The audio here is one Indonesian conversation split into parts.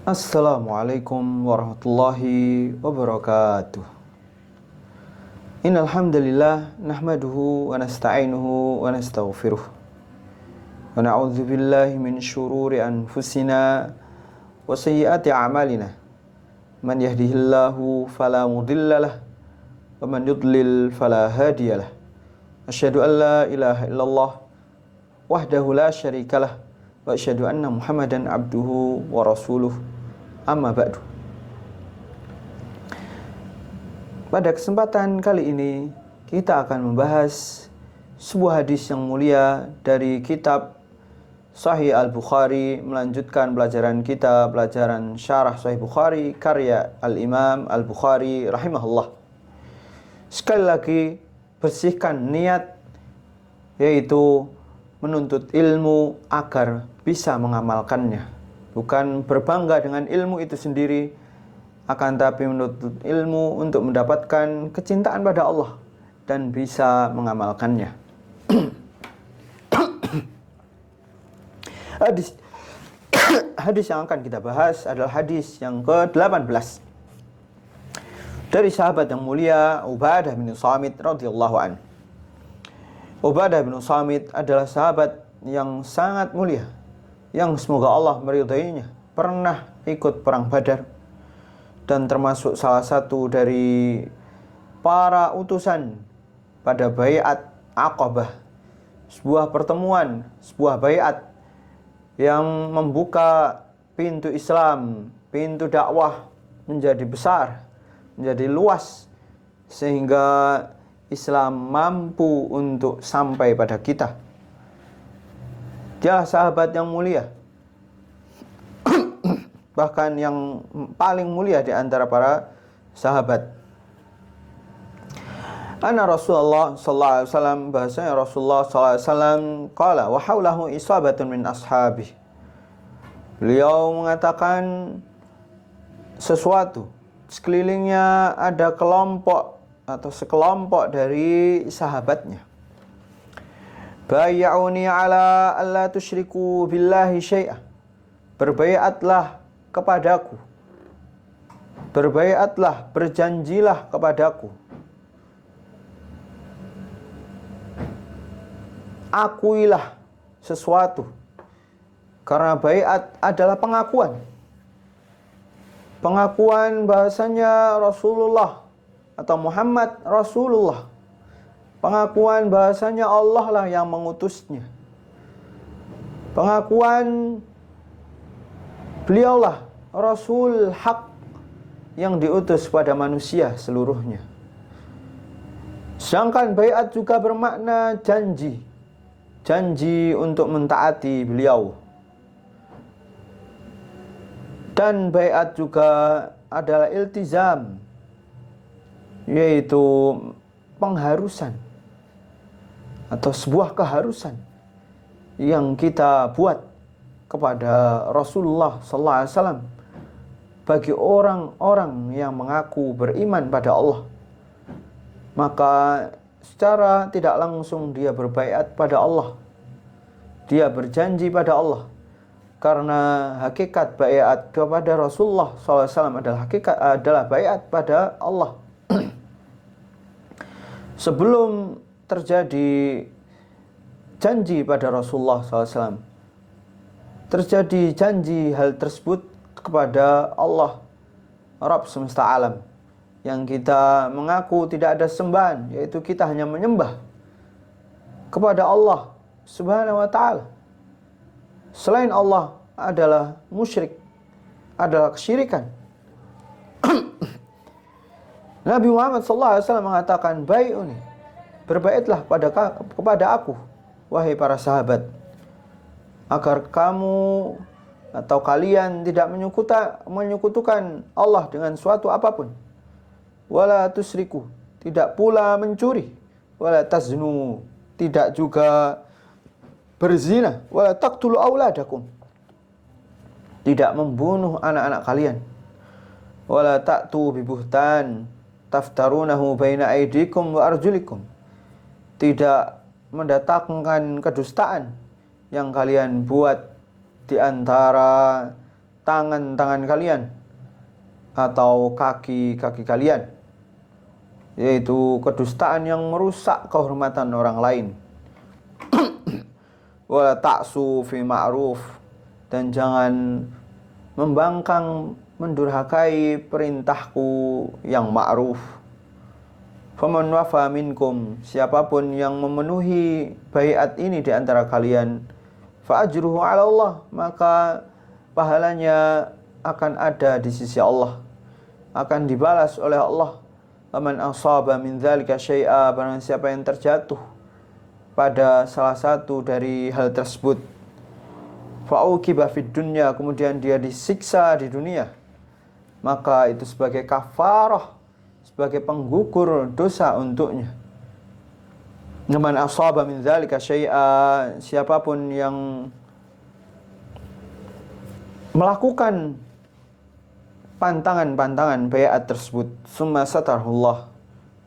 Assalamualaikum warahmatullahi wabarakatuh. Innal hamdalillah nahmaduhu wa nasta'inuhu wa nastaghfiruh. Wa na'udzu billahi min syururi anfusina wa sayyiati a'malina. Man yahdihillahu fala mudhillalah wa man yudlil fala hadiyalah. Asyhadu an la ilaha illallah wahdahu la syarikalah wa asyhadu anna Muhammadan abduhu wa rasuluh. Amma ba'du. Pada kesempatan kali ini kita akan membahas sebuah hadis yang mulia dari kitab Sahih Al-Bukhari, melanjutkan pelajaran kita, pelajaran syarah Sahih Bukhari karya Al-Imam Al-Bukhari rahimahullah. Sekali lagi, bersihkan niat, yaitu menuntut ilmu agar bisa mengamalkannya. Bukan berbangga dengan ilmu itu sendiri, akan tapi menuntut ilmu untuk mendapatkan kecintaan pada Allah dan bisa mengamalkannya. Hadis yang akan kita bahas adalah hadis yang ke-18 dari sahabat yang mulia Ubadah bin Samit radhiyallahu anhu. Ubadah bin Samit adalah sahabat yang sangat mulia, yang semoga Allah meridainya, pernah ikut perang Badar dan termasuk salah satu dari para utusan pada baiat Aqabah, sebuah pertemuan, sebuah baiat yang membuka pintu Islam, pintu dakwah menjadi besar, menjadi luas, sehingga Islam mampu untuk sampai pada kita. Dia sahabat yang mulia, bahkan yang paling mulia di antara para sahabat. Anna Rasulullah sallallahu alaihi wasallam, bahasanya Rasulullah sallallahu alaihi wasallam qala wa haulahu isabatun min ashabi. Beliau mengatakan sesuatu, sekelilingnya ada kelompok atau sekelompok dari sahabatnya. Bay'uni ala alla tusyriku billahi syai'a. Berbaiatlah kepadaku. Berbaiatlah, berjanjilah kepadaku. Akuilah sesuatu. Karena baiat adalah pengakuan. Pengakuan bahasanya Rasulullah atau Muhammad Rasulullah. Pengakuan bahasanya Allah lah yang mengutusnya. Pengakuan beliaulah Rasul hak yang diutus pada manusia seluruhnya. Sedangkan baiat juga bermakna janji. Janji untuk mentaati beliau. Dan baiat juga adalah iltizam, yaitu pengharusan atau sebuah keharusan yang kita buat kepada Rasulullah sallallahu alaihi wasallam bagi orang-orang yang mengaku beriman pada Allah. Maka secara tidak langsung dia berbaiat pada Allah. Dia berjanji pada Allah. Karena hakikat baiat kepada Rasulullah sallallahu alaihi wasallam adalah baiat pada Allah. Sebelum terjadi janji pada Rasulullah SAW, terjadi janji hal tersebut kepada Allah, Rabb semesta alam, yang kita mengaku tidak ada sembahan, yaitu kita hanya menyembah kepada Allah Subhanahu wa ta'ala. Selain Allah adalah musyrik, adalah kesyirikan. Nabi Muhammad SAW mengatakan, bai'uni, berbaitlah kepada aku, wahai para sahabat, agar kamu atau kalian tidak menyekutukan Allah dengan suatu apapun. Wala tusriku, tidak pula mencuri. Wala taznu, tidak juga berzina. Wala taqtulu auladakum, tidak membunuh anak-anak kalian. Wala ta'tu bibuhtan taftarunahu baina aidikum wa arjulikum, tidak mendatangkan kedustaan yang kalian buat di antara tangan-tangan kalian atau kaki-kaki kalian, yaitu kedustaan yang merusak kehormatan orang lain. Wala ta'su fi ma'ruf, dan jangan membangkang mendurhakai perintahku yang ma'ruf. Faman wafa minkum, siapapun yang memenuhi baiat ini di antara kalian, fa ajruhu 'ala Allah, maka pahalanya akan ada di sisi Allah, akan dibalas oleh Allah. Faman asaba min dzalika syai'a, barang siapa yang terjatuh pada salah satu dari hal tersebut, fa'uqiba fid dunya, kemudian dia disiksa di dunia, maka itu sebagai kafarah, sebagai penggugur dosa untuknya. Man asaba min dzalika syai'a, siapapun yang melakukan pantangan-pantangan baiat tersebut, summa satarullah,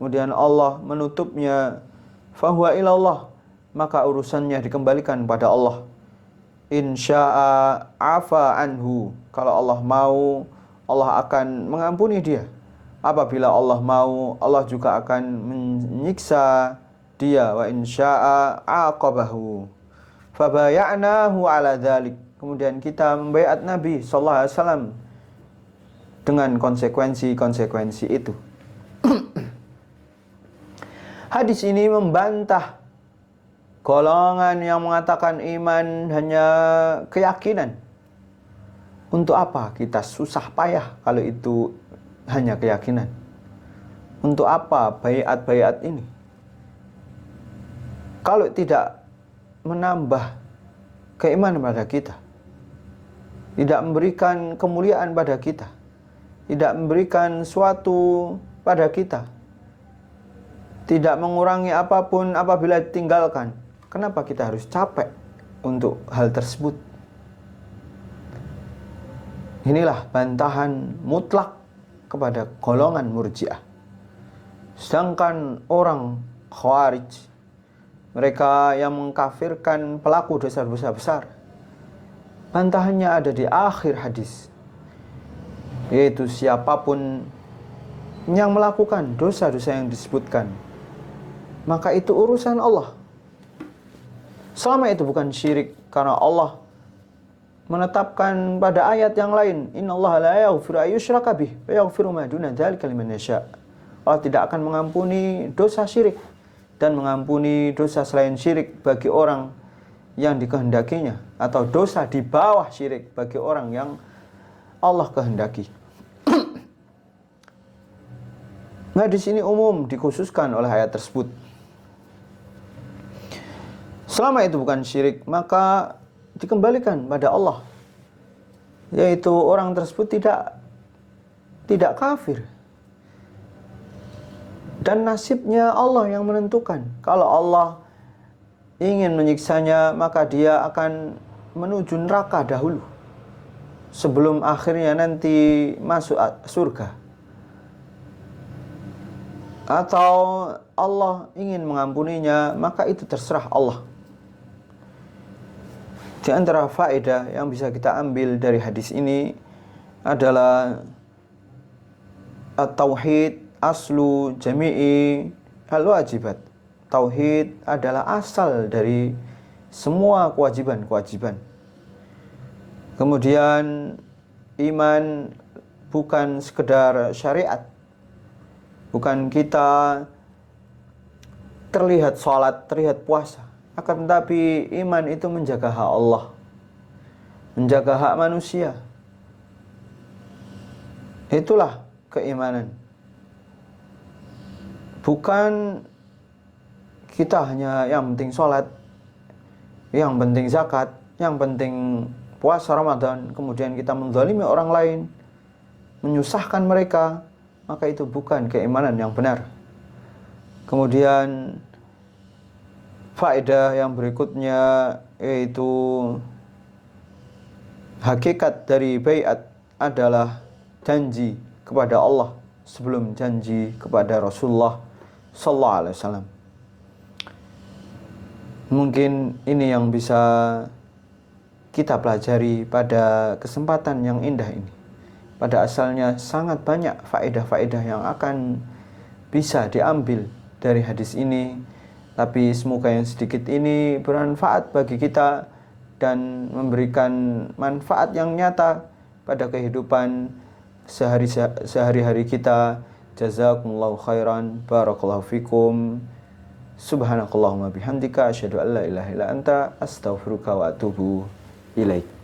kemudian Allah menutupnya, fahuwa ilallah, maka urusannya dikembalikan pada Allah. Insya'a afa anhu, kalau Allah mau, Allah akan mengampuni dia. Apabila Allah mau, Allah juga akan menyiksa dia. Wa insya'a aqabahu. Fabaya'nahu ala dzalik, kemudian kita membaiat Nabi sallallahu alaihi wasallam dengan konsekuensi-konsekuensi itu. Hadis ini membantah golongan yang mengatakan iman hanya keyakinan. Untuk apa kita susah payah kalau itu hanya keyakinan? Untuk apa baiat-baiat ini? Kalau tidak menambah keimanan pada kita, tidak memberikan kemuliaan pada kita, tidak memberikan suatu pada kita, tidak mengurangi apapun apabila ditinggalkan, kenapa kita harus capek untuk hal tersebut? Inilah bantahan mutlak kepada golongan Murji'ah. Sedangkan orang Khawarij, mereka yang mengkafirkan pelaku dosa-dosa besar, bantahannya ada di akhir hadis, yaitu siapapun yang melakukan dosa-dosa yang disebutkan, maka itu urusan Allah. Selama itu bukan syirik, karena Allah menetapkan pada ayat yang lain, innallaha la yaghfiru ayyushraka bih wa yaghfiru ma duna dzalika liman yasha. Allah tidak akan mengampuni dosa syirik dan mengampuni dosa selain syirik bagi orang yang dikehendakinya, atau dosa di bawah syirik bagi orang yang Allah kehendaki. Nah, di sini umum dikhususkan oleh ayat tersebut. Selama itu bukan syirik, maka dikembalikan pada Allah, yaitu orang tersebut tidak kafir, dan nasibnya Allah yang menentukan. Kalau Allah ingin menyiksanya, maka dia akan menuju neraka dahulu sebelum akhirnya nanti masuk surga. Atau Allah ingin mengampuninya, maka itu terserah Allah. Di antara faedah yang bisa kita ambil dari hadis ini adalah at-tauhid aslu jami'i al-wajibat. Tauhid adalah asal dari semua kewajiban-kewajiban. Kemudian iman bukan sekedar syariat. Bukan kita terlihat sholat, terlihat puasa, akan tetapi iman itu menjaga hak Allah, menjaga hak manusia. Itulah keimanan. Bukan kita hanya yang penting sholat, yang penting zakat, yang penting puasa Ramadan, kemudian kita menzalimi orang lain, menyusahkan mereka, maka itu bukan keimanan yang benar. Kemudian faedah yang berikutnya, yaitu hakikat dari baiat adalah janji kepada Allah sebelum janji kepada Rasulullah sallallahu alaihi wasallam. Mungkin ini yang bisa kita pelajari pada kesempatan yang indah ini. Pada asalnya sangat banyak faedah-faedah yang akan bisa diambil dari hadis ini, tapi semoga yang sedikit ini bermanfaat bagi kita dan memberikan manfaat yang nyata pada kehidupan sehari-hari kita. Jazakumullahu khairan, barakallahu fikum. Subhanakallahumma bihamdika asyhadu an la ilaha illa anta astaghfiruka wa atubu ilaik.